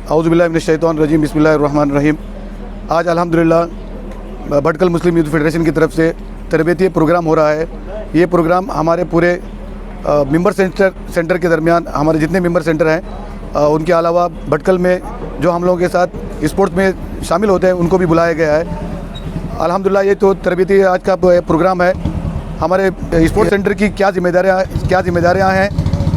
اعوذ باللہ من الشیطان الرجیم، بسم اللہ الرحمن الرحیم۔ آج الحمدللہ بھٹکل مسلم یوتھ فیڈریشن کی طرف سے تربیتی پروگرام ہو رہا ہے۔ یہ پروگرام ہمارے پورے ممبر سینٹر کے درمیان ہمارے جتنے ممبر سینٹر ہیں ان کے علاوہ بھٹکل میں جو ہم لوگوں کے ساتھ اسپورٹس میں شامل ہوتے ہیں ان کو بھی بلایا گیا ہے۔ الحمدللہ یہ تو تربیتی آج کا پروگرام ہے۔ ہمارے اسپورٹس سینٹر کی کیا ذمہ داریاں ہیں؟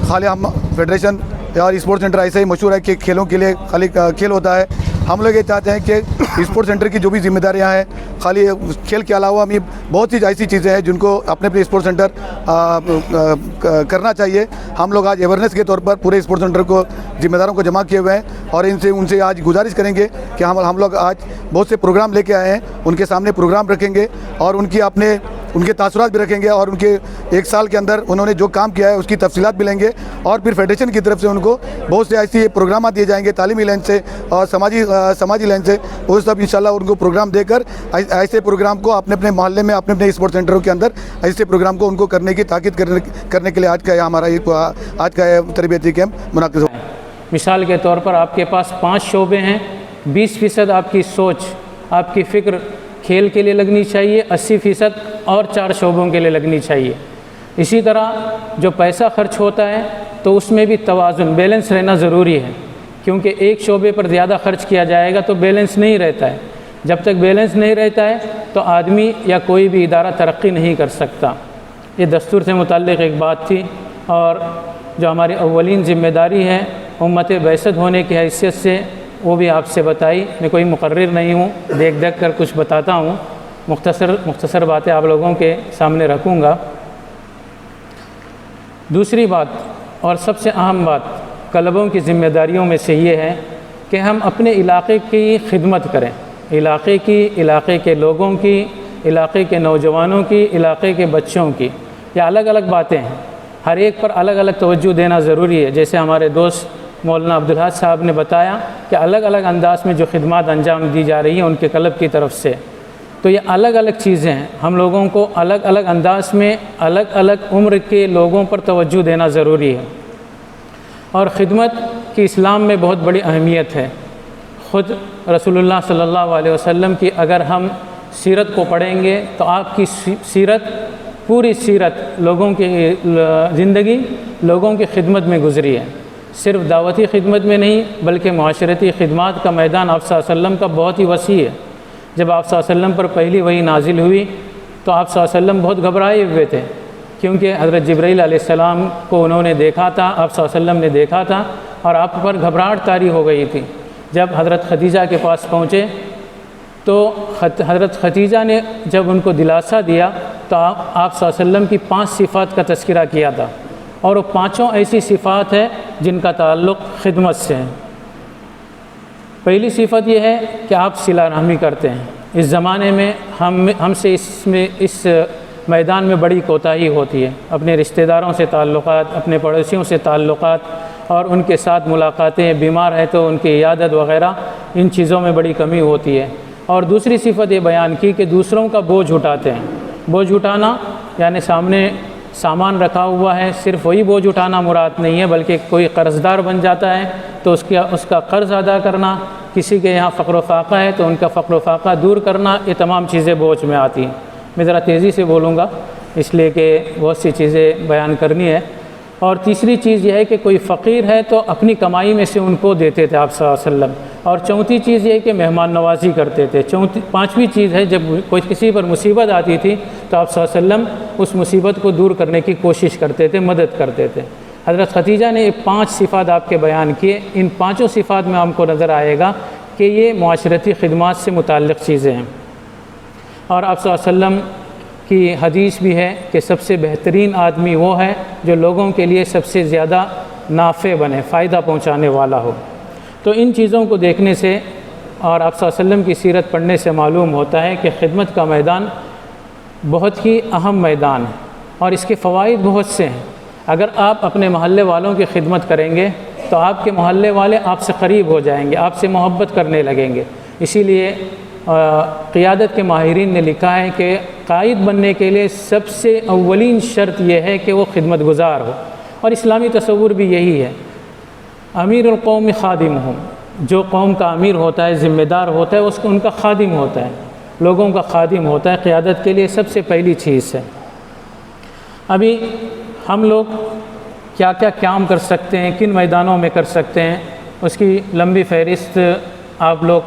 خالی ہم فیڈریشن اور اسپورٹس سینٹر ایسا ہی مشہور ہے کہ کھیلوں کے لیے خالی کھیل ہوتا ہے۔ ہم لوگ یہ چاہتے ہیں کہ اسپورٹس سینٹر کی جو بھی ذمہ داریاں ہیں، خالی کھیل کے علاوہ ہمیں بہت سی ایسی چیزیں ہیں جن کو اپنے اسپورٹس سینٹر کرنا چاہیے۔ ہم لوگ آج اویئرنیس کے طور پر پورے اسپورٹس سینٹر کو ذمہ داروں کو جمع کیے ہوئے ہیں اور ان سے آج گزارش کریں گے کہ ہم لوگ آج بہت سے پروگرام لے کے آئے ہیں، ان کے سامنے پروگرام رکھیں گے اور ان کے تاثرات بھی رکھیں گے اور ان کے ایک سال کے اندر انہوں نے جو کام کیا ہے اس کی تفصیلات بھی لیں گے اور پھر فیڈریشن کی طرف سے ان کو بہت سے ایسی پروگرامات دیے جائیں گے تعلیمی لائن سے اور سماجی لائن سے۔ وہ سب انشاءاللہ ان کو پروگرام دے کر ایسے پروگرام کو اپنے محلے میں اپنے اسپورٹس سینٹروں کے اندر ایسے پروگرام کو ان کو کرنے کی تاکید کرنے کے لیے آج کا تربیتی کیمپ منعقد ہو۔ مثال کے طور پر آپ کے پاس 5 شعبے ہیں، 20% آپ کی سوچ، آپ کی فکر کھیل کے لیے لگنی چاہیے، 80% اور 4 شعبوں کے لیے لگنی چاہیے۔ اسی طرح جو پیسہ خرچ ہوتا ہے تو اس میں بھی توازن، بیلنس رہنا ضروری ہے، کیونکہ ایک شعبے پر زیادہ خرچ کیا جائے گا تو بیلنس نہیں رہتا ہے۔ جب تک بیلنس نہیں رہتا ہے تو آدمی یا کوئی بھی ادارہ ترقی نہیں کر سکتا۔ یہ دستور سے متعلق ایک بات تھی، اور جو ہماری اولین ذمہ داری ہے امت بعثت ہونے کی حیثیت سے وہ بھی آپ سے بتائی۔ میں کوئی مقرر نہیں ہوں، دیکھ کر کچھ بتاتا ہوں، مختصر باتیں آپ لوگوں کے سامنے رکھوں گا۔ دوسری بات اور سب سے اہم بات کلبوں کی ذمہ داریوں میں سے یہ ہے کہ ہم اپنے علاقے کی خدمت کریں، علاقے کے لوگوں کی، علاقے کے نوجوانوں کی، علاقے کے بچوں کی۔ یہ الگ الگ باتیں ہیں، ہر ایک پر الگ الگ توجہ دینا ضروری ہے۔ جیسے ہمارے دوست مولانا عبدالحاد صاحب نے بتایا کہ الگ الگ انداز میں جو خدمات انجام دی جا رہی ہیں ان کے کلب کی طرف سے، تو یہ الگ الگ چیزیں ہیں۔ ہم لوگوں کو الگ الگ انداز میں الگ الگ عمر کے لوگوں پر توجہ دینا ضروری ہے، اور خدمت کی اسلام میں بہت بڑی اہمیت ہے۔ خود رسول اللہ صلی اللہ علیہ وسلم کی اگر ہم سیرت کو پڑھیں گے تو آپ کی پوری سیرت لوگوں کی زندگی لوگوں کی خدمت میں گزری ہے۔ صرف دعوتی خدمت میں نہیں بلکہ معاشرتی خدمات کا میدان آپ صلی اللہ علیہ وسلم کا بہت ہی وسیع ہے۔ جب آپ صلی اللہ علیہ وسلم پر پہلی وحی نازل ہوئی تو آپ صلی اللہ علیہ وسلم بہت گھبرائے ہوئے تھے، کیونکہ حضرت جبرائیل علیہ السلام کو انہوں نے دیکھا تھا، آپ صلی اللہ علیہ وسلم نے دیکھا تھا، اور آپ پر گھبراہٹ طاری ہو گئی تھی۔ جب حضرت خدیجہ کے پاس پہنچے تو حضرت خدیجہ نے جب ان کو دلاسا دیا تو آپ صلی اللہ علیہ وسلم کی 5 صفات کا تذکرہ کیا تھا، اور وہ 5 ایسی صفات ہیں جن کا تعلق خدمت سے ہے۔ پہلی صفت یہ ہے کہ آپ صلہ رحمی کرتے ہیں۔ اس زمانے میں ہم سے اس میدان میں بڑی کوتاہی ہوتی ہے۔ اپنے رشتہ داروں سے تعلقات، اپنے پڑوسیوں سے تعلقات اور ان کے ساتھ ملاقاتیں، بیمار ہے تو ان کی عیادت وغیرہ، ان چیزوں میں بڑی کمی ہوتی ہے۔ اور دوسری صفت یہ بیان کی کہ دوسروں کا بوجھ اٹھاتے ہیں۔ بوجھ اٹھانا یعنی سامنے سامان رکھا ہوا ہے، صرف وہی بوجھ اٹھانا مراد نہیں ہے، بلکہ کوئی قرض دار بن جاتا ہے تو اس کا قرض ادا کرنا، کسی کے یہاں فقر و فاقہ ہے تو ان کا فقر و فاقہ دور کرنا، یہ تمام چیزیں بوجھ میں آتی ہیں۔ میں ذرا تیزی سے بولوں گا اس لیے کہ بہت سی چیزیں بیان کرنی ہے۔ اور تیسری چیز یہ ہے کہ کوئی فقیر ہے تو اپنی کمائی میں سے ان کو دیتے تھے آپ صلی اللہ علیہ وسلم۔ اور چوتھی چیز یہ ہے کہ مہمان نوازی کرتے تھے۔ پانچویں چیز ہے جب کوئی کسی پر مصیبت آتی تھی تو آپ صلی اللہ علیہ وسلم اس مصیبت کو دور کرنے کی کوشش کرتے تھے، مدد کرتے تھے۔ حضرت خدیجہ نے یہ 5 صفات آپ کے بیان کیے۔ ان 5 صفات میں آپ کو نظر آئے گا کہ یہ معاشرتی خدمات سے متعلق چیزیں ہیں۔ اور آپ صلی اللہ علیہ وسلم کی حدیث بھی ہے کہ سب سے بہترین آدمی وہ ہے جو لوگوں کے لیے سب سے زیادہ نافع بنے، فائدہ پہنچانے والا ہو۔ تو ان چیزوں کو دیکھنے سے اور آپ صلی اللہ علیہ وسلم کی سیرت پڑھنے سے معلوم ہوتا ہے کہ خدمت کا میدان بہت ہی اہم میدان ہے اور اس کے فوائد بہت سے ہیں۔ اگر آپ اپنے محلے والوں کی خدمت کریں گے تو آپ کے محلے والے آپ سے قریب ہو جائیں گے، آپ سے محبت کرنے لگیں گے۔ اسی لیے قیادت کے ماہرین نے لکھا ہے کہ قائد بننے کے لیے سب سے اولین شرط یہ ہے کہ وہ خدمت گزار ہو، اور اسلامی تصور بھی یہی ہے۔ امیر القوم خادمہم، جو قوم کا امیر ہوتا ہے، ذمہ دار ہوتا ہے، اس کو ان کا خادم ہوتا ہے، لوگوں کا خادم ہوتا ہے۔ قیادت کے لیے سب سے پہلی چیز ہے۔ ابھی ہم لوگ کیا کیا کام کر سکتے ہیں، کن میدانوں میں کر سکتے ہیں، اس کی لمبی فہرست آپ لوگ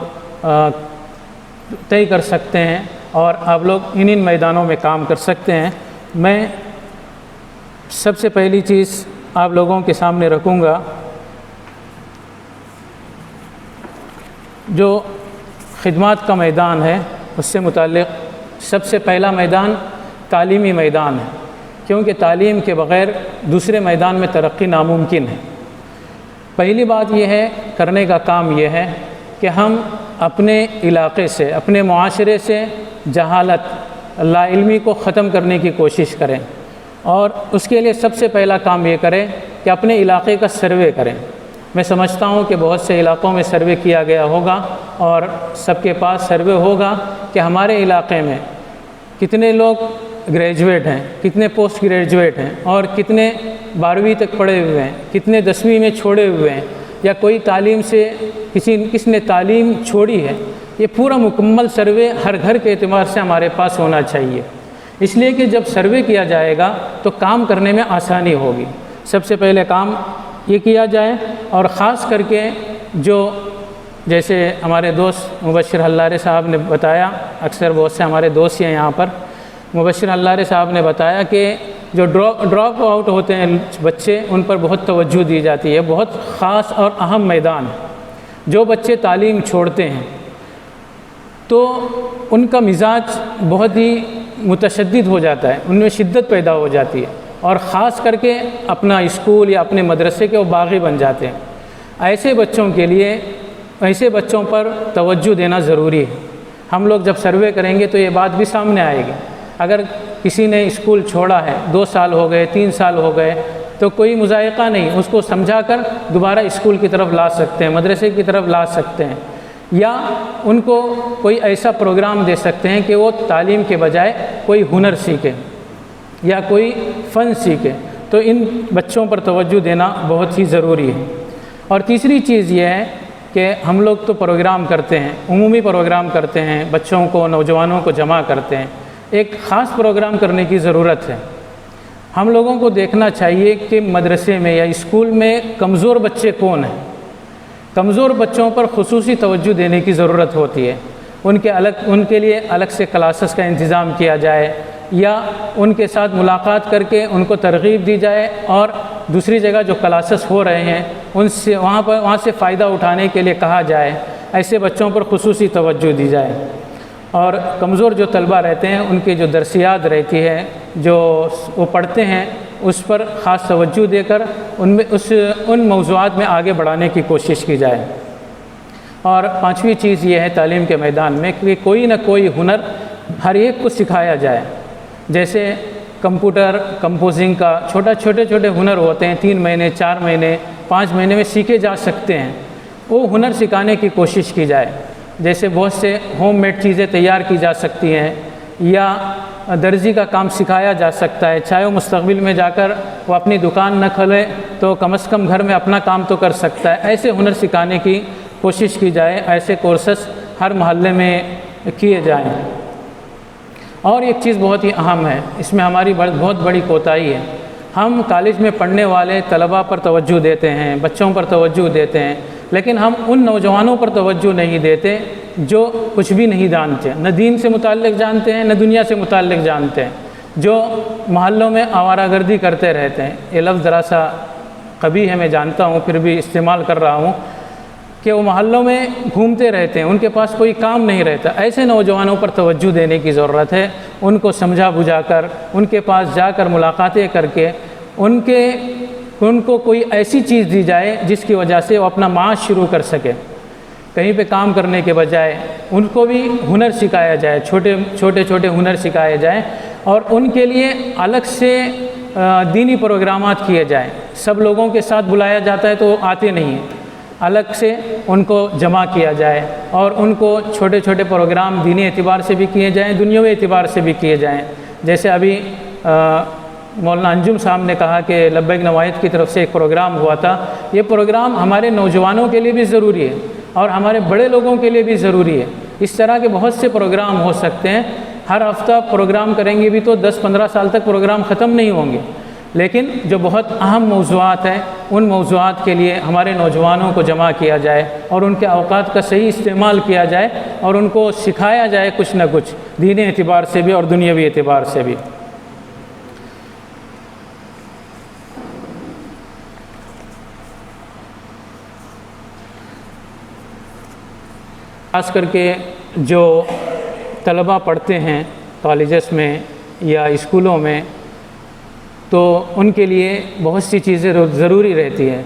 طے کر سکتے ہیں، اور آپ لوگ ان میدانوں میں کام کر سکتے ہیں۔ میں سب سے پہلی چیز آپ لوگوں کے سامنے رکھوں گا، جو خدمات کا میدان ہے اس سے متعلق سب سے پہلا میدان تعلیمی میدان ہے، کیونکہ تعلیم کے بغیر دوسرے میدان میں ترقی ناممکن ہے۔ پہلی بات یہ ہے، کرنے کا کام یہ ہے کہ ہم اپنے علاقے سے، اپنے معاشرے سے جہالت، لا علمی کو ختم کرنے کی کوشش کریں، اور اس کے لیے سب سے پہلا کام یہ کریں کہ اپنے علاقے کا سروے کریں۔ میں سمجھتا ہوں کہ بہت سے علاقوں میں سروے کیا گیا ہوگا، اور سب کے پاس سروے ہوگا کہ ہمارے علاقے میں کتنے لوگ گریجویٹ ہیں، کتنے پوسٹ گریجویٹ ہیں، اور کتنے 12ویں تک پڑھے ہوئے ہیں، کتنے 10ویں میں چھوڑے ہوئے ہیں، یا کوئی تعلیم سے کس نے تعلیم چھوڑی ہے۔ یہ پورا مکمل سروے ہر گھر کے اعتبار سے ہمارے پاس ہونا چاہیے، اس لیے کہ جب سروے کیا جائے گا تو کام کرنے میں آسانی ہوگی۔ سب سے پہلے کام یہ کیا جائے، اور خاص کر کے جو جیسے ہمارے دوست مبشر حلارے صاحب نے بتایا، اکثر بہت سے ہمارے دوست ہیں یہاں پر، مبشر حلارے صاحب نے بتایا کہ جو ڈراپ آؤٹ ہوتے ہیں بچے، ان پر بہت توجہ دی جاتی ہے۔ بہت خاص اور اہم میدان ہے۔ جو بچے تعلیم چھوڑتے ہیں تو ان کا مزاج بہت ہی متشدد ہو جاتا ہے، ان میں شدت پیدا ہو جاتی ہے، اور خاص کر کے اپنا اسکول یا اپنے مدرسے کے وہ باغی بن جاتے ہیں۔ ایسے بچوں کے لیے، ایسے بچوں پر توجہ دینا ضروری ہے۔ ہم لوگ جب سروے کریں گے تو یہ بات بھی سامنے آئے گی۔ اگر کسی نے اسکول چھوڑا ہے، 2 سال ہو گئے، 3 سال ہو گئے، تو کوئی مضائقہ نہیں، اس کو سمجھا کر دوبارہ اسکول کی طرف لا سکتے ہیں، مدرسے کی طرف لا سکتے ہیں، یا ان کو کوئی ایسا پروگرام دے سکتے ہیں کہ وہ تعلیم کے بجائے کوئی ہنر سیکھے یا کوئی فن سیکھے۔ تو ان بچوں پر توجہ دینا بہت ہی ضروری ہے۔ اور تیسری چیز یہ ہے کہ ہم لوگ تو پروگرام کرتے ہیں، عمومی پروگرام کرتے ہیں، بچوں کو، نوجوانوں کو جمع کرتے ہیں۔ ایک خاص پروگرام کرنے کی ضرورت ہے۔ ہم لوگوں کو دیکھنا چاہیے کہ مدرسے میں یا اسکول میں کمزور بچے کون ہیں۔ کمزور بچوں پر خصوصی توجہ دینے کی ضرورت ہوتی ہے۔ ان کے لیے الگ سے کلاسز کا انتظام کیا جائے، یا ان کے ساتھ ملاقات کر کے ان کو ترغیب دی جائے، اور دوسری جگہ جو کلاسز ہو رہے ہیں ان سے وہاں سے فائدہ اٹھانے کے لیے کہا جائے۔ ایسے بچوں پر خصوصی توجہ دی جائے۔ اور کمزور جو طلبہ رہتے ہیں ان کی جو درسیات رہتی ہے، جو وہ پڑھتے ہیں، اس پر خاص توجہ دے کر ان موضوعات میں آگے بڑھانے کی کوشش کی جائے۔ اور 5ویں چیز یہ ہے تعلیم کے میدان میں کہ کوئی نہ کوئی ہنر ہر ایک کو سکھایا جائے۔ جیسے کمپیوٹر کمپوزنگ کا چھوٹے ہنر ہوتے ہیں، 3 مہینے، 4 مہینے، 5 مہینے میں سیکھے جا سکتے ہیں، وہ ہنر سکھانے کی کوشش کی جائے۔ جیسے بہت سے ہوم میڈ چیزیں تیار کی جا سکتی ہیں، یا درزی کا کام سکھایا جا سکتا ہے۔ چاہے وہ مستقبل میں جا کر وہ اپنی دکان نہ کھولے تو کم از کم گھر میں اپنا کام تو کر سکتا ہے۔ ایسے ہنر سکھانے کی کوشش کی جائے، ایسے کورسز ہر محلے میں کیے جائیں۔ اور ایک چیز بہت ہی اہم ہے، اس میں ہماری بہت بڑی کوتاہی ہے۔ ہم کالج میں پڑھنے والے طلباء پر توجہ دیتے ہیں، بچوں پر توجہ دیتے ہیں، لیکن ہم ان نوجوانوں پر توجہ نہیں دیتے جو کچھ بھی نہیں جانتے، نہ دین سے متعلق جانتے ہیں، نہ دنیا سے متعلق جانتے ہیں، جو محلوں میں آوارہ گردی کرتے رہتے ہیں۔ یہ لفظ ذرا سا قبیح ہے، میں جانتا ہوں، پھر بھی استعمال کر رہا ہوں، کہ وہ محلوں میں گھومتے رہتے ہیں، ان کے پاس کوئی کام نہیں رہتا۔ ایسے نوجوانوں پر توجہ دینے کی ضرورت ہے، ان کو سمجھا بجھا کر، ان کے پاس جا کر ملاقاتیں کر کے ان کو کوئی ایسی چیز دی جائے جس کی وجہ سے وہ اپنا معاش شروع کر سکے۔ کہیں پہ کام کرنے کے بجائے ان کو بھی ہنر سکھایا جائے، چھوٹے ہنر سکھائے جائیں، اور ان کے لیے الگ سے دینی پروگرامات کیے جائیں۔ سب لوگوں کے ساتھ بلایا جاتا ہے تو وہ آتے نہیں ہیں، الگ سے ان کو جمع کیا جائے، اور ان کو چھوٹے پروگرام دینی اعتبار سے بھی کیے جائیں، دنیاوی اعتبار سے بھی کیے جائیں۔ جیسے ابھی مولانا انجم صاحب نے کہا کہ لبیک نوائد کی طرف سے ایک پروگرام ہوا تھا۔ یہ پروگرام ہمارے نوجوانوں کے لیے بھی ضروری ہے۔ اور ہمارے بڑے لوگوں کے لیے بھی ضروری ہے۔ اس طرح کے بہت سے پروگرام ہو سکتے ہیں، ہر ہفتہ پروگرام کریں گے بھی تو 10-15 سال تک پروگرام ختم نہیں ہوں گے، لیکن جو بہت اہم موضوعات ہیں ان موضوعات کے لیے ہمارے نوجوانوں کو جمع کیا جائے اور ان کے اوقات کا صحیح استعمال کیا جائے اور ان کو سکھایا جائے کچھ نہ کچھ، دینی اعتبار سے بھی اور دنیاوی اعتبار سے بھی۔ خاص کر کے جو طلباء پڑھتے ہیں کالجز میں یا اسکولوں میں، تو ان کے لیے بہت سی چیزیں ضروری رہتی ہیں۔